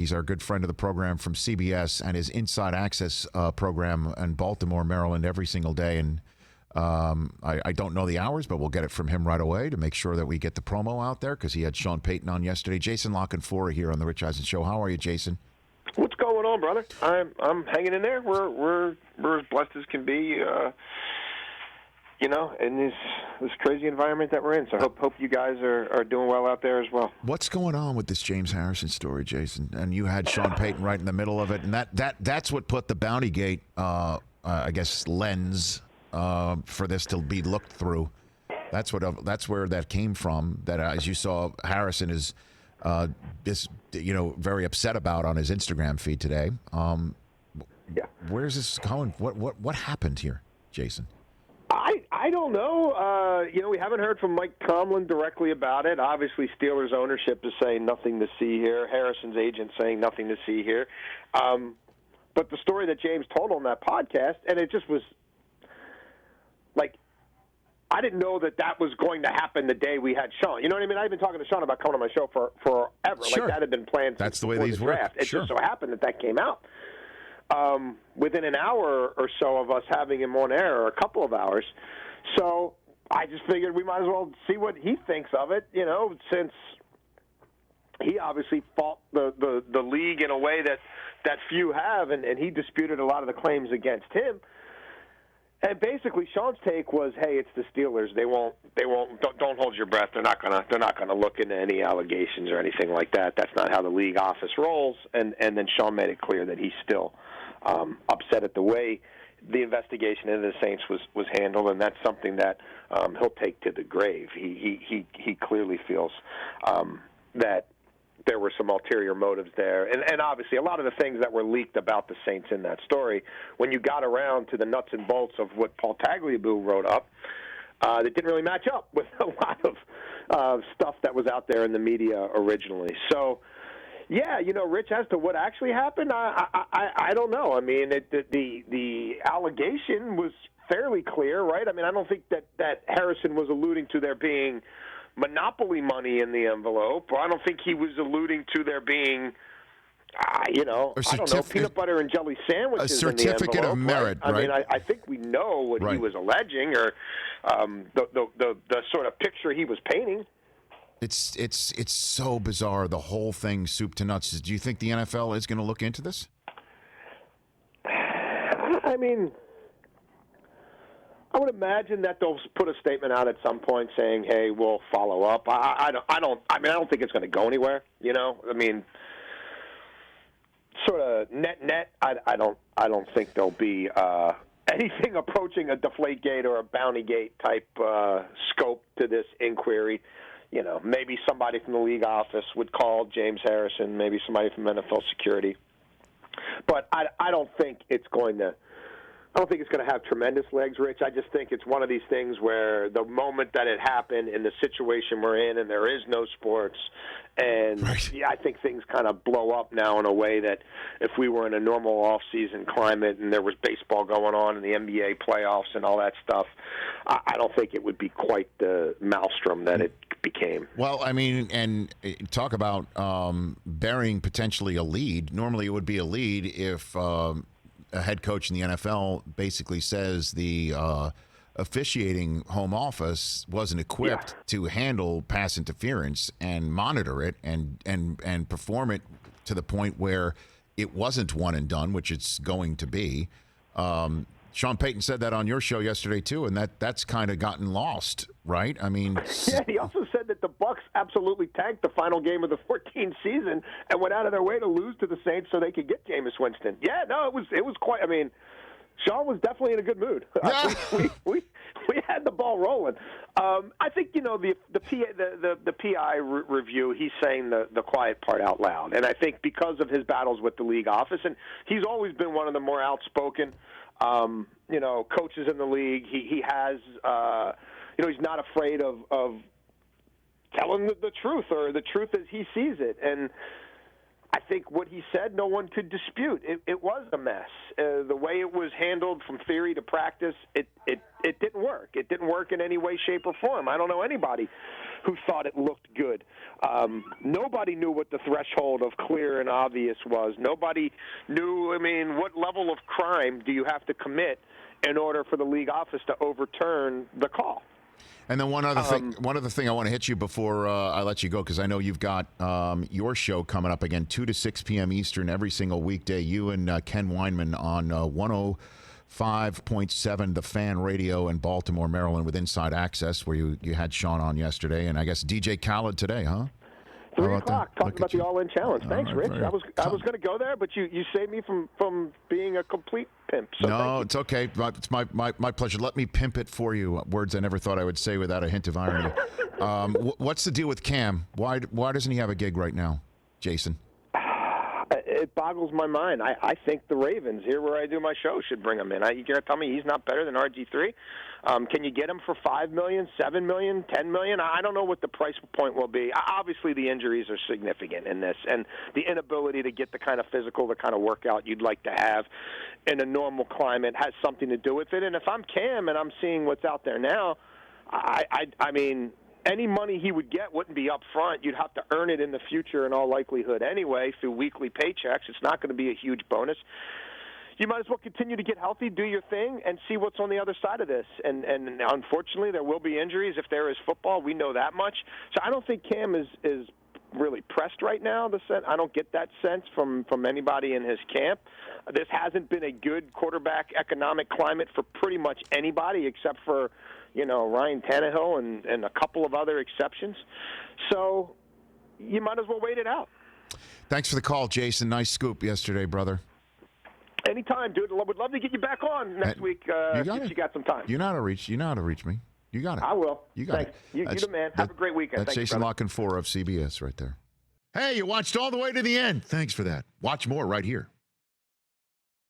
He's our good friend of the program from CBS and his Inside Access program in Baltimore, Maryland, every single day. And I don't know the hours, but we'll get it from him right away to make sure that we get the promo out there because he had Sean Payton on yesterday. Jason La Canfora here on the Rich Eisen Show. How are you, Jason? What's going on, brother? I'm hanging in there. We're as blessed as can be, in this crazy environment that we're in. So hope you guys are doing well out there as well. What's going on with this James Harrison story, Jason? And you had Sean Payton right in the middle of it, and that's what put the Bountygate, lens for this to be looked through. That's where that came from. That as you saw, Harrison is very upset about on his Instagram feed today. Yeah. Where's this going? What happened here, Jason? I don't know. We haven't heard from Mike Tomlin directly about it. Obviously, Steelers ownership is saying nothing to see here. Harrison's agent saying nothing to see here. But the story that James told on that podcast, and it just was like, I didn't know that was going to happen the day we had Sean. You know what I mean? I've been talking to Sean about coming on my show forever. Sure. Like that had been planned That's since the way before these the work. draft. It Sure. just so happened that came out. Within an hour or so of us having him on air, or a couple of hours. So I just figured we might as well see what he thinks of it, since he obviously fought the league in a way that few have, and he disputed a lot of the claims against him. And basically, Sean's take was, "Hey, it's the Steelers. They won't. Don't hold your breath. They're not gonna look into any allegations or anything like that. That's not how the league office rolls." And then Sean made it clear that he's still upset at the way the investigation into the Saints was handled, and that's something that he'll take to the grave. He clearly feels that there were some ulterior motives there. And obviously a lot of the things that were leaked about the Saints in that story, when you got around to the nuts and bolts of what Paul Tagliabue wrote up, that didn't really match up with a lot of stuff that was out there in the media originally. So, yeah, Rich, as to what actually happened, I don't know. I mean, the allegation was fairly clear, right? I mean, I don't think that Harrison was alluding to there being monopoly money in the envelope. I don't think he was alluding to there being, I don't know, peanut butter and jelly sandwiches a certificate in the envelope, of merit, right? I mean, I think we know what he was alleging, or the sort of picture he was painting. It's so bizarre, the whole thing, soup to nuts. Do you think the NFL is going to look into this? I mean, I would imagine that they'll put a statement out at some point saying, "Hey, we'll follow up." I don't think it's going to go anywhere. I mean, sort of net. I don't think there'll be anything approaching a Deflategate or a Bountygate type scope to this inquiry. Maybe somebody from the league office would call James Harrison, maybe somebody from NFL security. But I don't think it's going to have tremendous legs, Rich. I just think it's one of these things where the moment that it happened in the situation we're in and there is no sports, and I think things kind of blow up now in a way that if we were in a normal off-season climate and there was baseball going on and the NBA playoffs and all that stuff, I don't think it would be quite the maelstrom that it became. Well, I mean, and talk about burying potentially a lead. Normally it would be a lead if a head coach in the NFL basically says the officiating home office wasn't equipped to handle pass interference and monitor it and perform it to the point where it wasn't one and done, which it's going to be. Sean Payton said that on your show yesterday too, and that's kind of gotten lost, right? I mean, yeah. He also said that the Bucs absolutely tanked the final game of the 2014 season and went out of their way to lose to the Saints so they could get Jameis Winston. Yeah, no, it was quite. I mean, Sean was definitely in a good mood. we had the ball rolling. I think the PI review. He's saying the quiet part out loud, and I think because of his battles with the league office, and he's always been one of the more outspoken. Coaches in the league. He has, he's not afraid of telling the truth or the truth as he sees it. And I think what he said, no one could dispute. It was a mess. The way it was handled from theory to practice, it didn't work. It didn't work in any way, shape, or form. I don't know anybody who thought it looked good. Nobody knew what the threshold of clear and obvious was. Nobody knew, what level of crime do you have to commit in order for the league office to overturn the call? And then one other thing I want to hit you before I let you go, because I know you've got your show coming up again, 2 to 6 p.m. Eastern every single weekday. You and Ken Weinman on 105.7 The Fan Radio in Baltimore, Maryland, with Inside Access, where you had Sean on yesterday, and I guess DJ Khaled today, huh? 3 o'clock, talking about the All-In Challenge. Thanks, Rich. I was going to go there, but you saved me from being a complete pimp. So no, it's okay. It's my pleasure. Let me pimp it for you. Words I never thought I would say without a hint of irony. What's the deal with Cam? Why doesn't he have a gig right now, Jason? It boggles my mind. I think the Ravens, here where I do my show, should bring him in. You going to tell me he's not better than RG3? Can you get him for $5 million, $7 million, $10 million? I don't know what the price point will be. Obviously, the injuries are significant in this, and the inability to get the kind of physical, the kind of workout you'd like to have in a normal climate has something to do with it. And if I'm Cam and I'm seeing what's out there now, I mean, any money he would get wouldn't be up front. You'd have to earn it in the future in all likelihood anyway through weekly paychecks. It's not going to be a huge bonus. You might as well continue to get healthy, do your thing, and see what's on the other side of this. And unfortunately, there will be injuries if there is football. We know that much. So I don't think Cam is really pressed right now. I don't get that sense from anybody in his camp. This hasn't been a good quarterback economic climate for pretty much anybody except for, Ryan Tannehill and a couple of other exceptions. So you might as well wait it out. Thanks for the call, Jason. Nice scoop yesterday, brother. Anytime, dude. Would love to get you back on next week if you got some time. You know how to reach me. You got it. I will. You got Thanks. it. You're the man. Have a great weekend. That's Thank Jason you, Canfora of CBS right there. Hey, you watched all the way to the end. Thanks for that. Watch more right here.